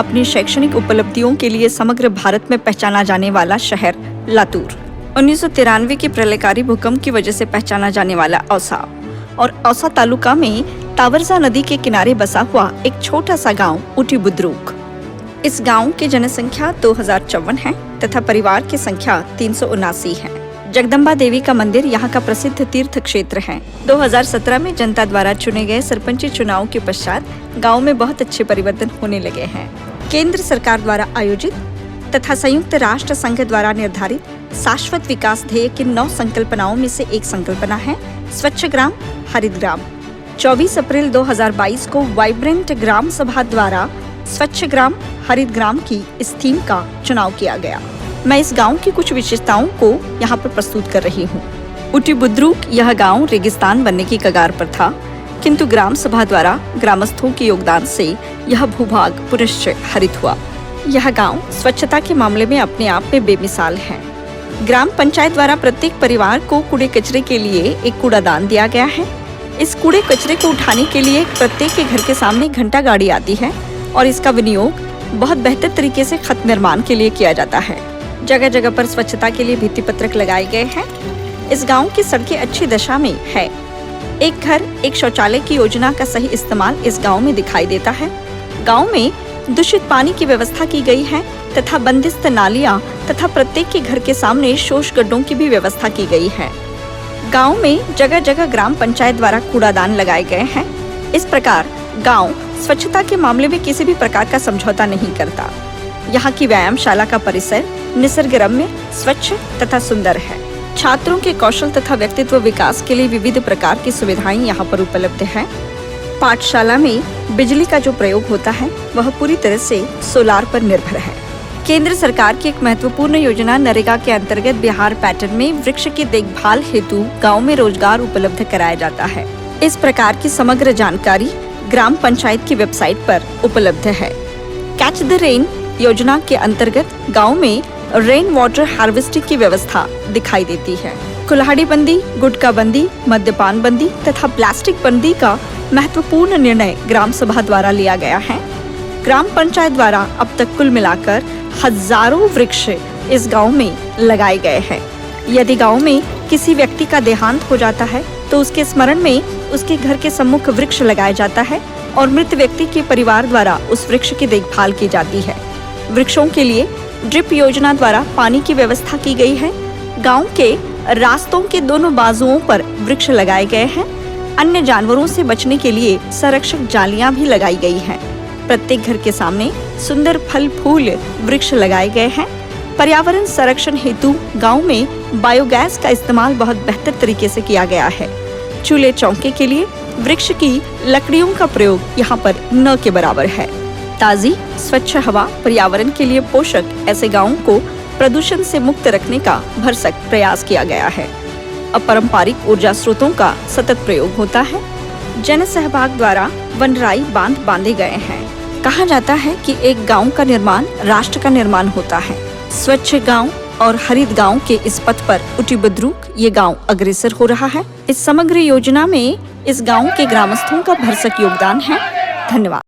अपनी शैक्षणिक उपलब्धियों के लिए समग्र भारत में पहचाना जाने वाला शहर लातूर। 1993 के प्रलयकारी भूकंप की वजह से पहचाना जाने वाला औसा और औसा तालुका में तावरजा नदी के किनारे बसा हुआ एक छोटा सा गांव उटी बुद्रुक। इस गांव की जनसंख्या 2054 है तथा परिवार की संख्या 379 है। जगदम्बा देवी का मंदिर यहाँ का प्रसिद्ध तीर्थ क्षेत्र है। 2017 में जनता द्वारा चुने गए सरपंची चुनाव के पश्चात गांव में बहुत अच्छे परिवर्तन होने लगे हैं। केंद्र सरकार द्वारा आयोजित तथा संयुक्त राष्ट्र संघ द्वारा निर्धारित शाश्वत विकास ध्येय की 9 संकल्पनाओं में से एक संकल्पना है स्वच्छ ग्राम हरित ग्राम। 24 अप्रैल 2022 को वाइब्रेंट ग्राम सभा द्वारा स्वच्छ ग्राम हरित ग्राम की इस थीम का चुनाव किया गया। मैं इस गांव की कुछ विशेषताओं को यहाँ पर प्रस्तुत कर रही हूँ। उटी बुद्रुक यह गांव रेगिस्तान बनने की कगार पर था, किंतु ग्राम सभा द्वारा ग्रामस्थों के योगदान से यह भूभाग पुनश्च हरित हुआ। यह गांव स्वच्छता के मामले में अपने आप में बेमिसाल है। ग्राम पंचायत द्वारा प्रत्येक परिवार को कूड़े कचरे के लिए एक कूड़ादान दिया गया है। इस कूड़े कचरे को उठाने के लिए प्रत्येक के घर के सामने घंटा गाड़ी आती है और इसका विनियोग बहुत बेहतर तरीके से खत निर्माण के लिए किया जाता है। जगह जगह पर स्वच्छता के लिए भित्ति पत्रक लगाए गए हैं। इस गांव की सड़कें अच्छी दशा में है। एक घर एक शौचालय की योजना का सही इस्तेमाल इस गांव में दिखाई देता है। गांव में दूषित पानी की व्यवस्था की गई है तथा बंदिस्त नालियां तथा प्रत्येक के घर के सामने शोष गड्ढों की भी व्यवस्था की गई है। गांव में जगह जगह ग्राम पंचायत द्वारा कूड़ादान लगाए गए हैं। इस प्रकार गांव स्वच्छता के मामले में किसी भी प्रकार का समझौता नहीं करता। यहाँ की व्यायामशाला का परिसर निसर्गरम्य, स्वच्छ तथा सुंदर है। छात्रों के कौशल तथा व्यक्तित्व विकास के लिए विविध प्रकार की सुविधाएं यहाँ पर उपलब्ध है। पाठशाला में बिजली का जो प्रयोग होता है वह पूरी तरह से सोलार पर निर्भर है। केंद्र सरकार की एक महत्वपूर्ण योजना नरेगा के अंतर्गत बिहार पैटर्न में वृक्ष की देखभाल हेतु गाँव में रोजगार उपलब्ध कराया जाता है। इस प्रकार की समग्र जानकारी ग्राम पंचायत की वेबसाइट पर उपलब्ध है। कैच द रेन योजना के अंतर्गत गांव में रेन वाटर हार्वेस्टिंग की व्यवस्था दिखाई देती है। कुल्हाड़ी बंदी, गुटखा बंदी, मद्यपान बंदी तथा प्लास्टिक बंदी का महत्वपूर्ण निर्णय ग्राम सभा द्वारा लिया गया है। ग्राम पंचायत द्वारा अब तक कुल मिलाकर हजारों वृक्ष इस गांव में लगाए गए हैं। यदि गांव में किसी व्यक्ति का देहांत हो जाता है तो उसके स्मरण में उसके घर के सम्मुख वृक्ष लगाया जाता है और मृत व्यक्ति के परिवार द्वारा उस वृक्ष की देखभाल की जाती है। वृक्षों के लिए ड्रिप योजना द्वारा पानी की व्यवस्था की गई है। गांव के रास्तों के दोनों बाजुओं पर वृक्ष लगाए गए हैं। अन्य जानवरों से बचने के लिए संरक्षक जालियां भी लगाई गई हैं। प्रत्येक घर के सामने सुंदर फल फूल वृक्ष लगाए गए हैं। पर्यावरण संरक्षण हेतु गांव में बायोगैस का इस्तेमाल बहुत बेहतर तरीके से किया गया है। चूल्हे चौके के लिए वृक्ष की लकड़ियों का प्रयोग यहाँ पर न के बराबर है। ताजी स्वच्छ हवा पर्यावरण के लिए पोषक ऐसे गांवों को प्रदूषण से मुक्त रखने का भरसक प्रयास किया गया है। अपारंपरिक ऊर्जा स्रोतों का सतत प्रयोग होता है। जन सहभाग द्वारा वनराई बांध बांधे गए हैं। कहा जाता है कि एक गांव का निर्माण राष्ट्र का निर्माण होता है। स्वच्छ गांव और हरित गांव के इस पथ पर उटी बुद्रुक ये गांव अग्रसर हो रहा है। इस समग्र योजना में इस गांव के ग्रामस्थों का भरसक योगदान है। धन्यवाद।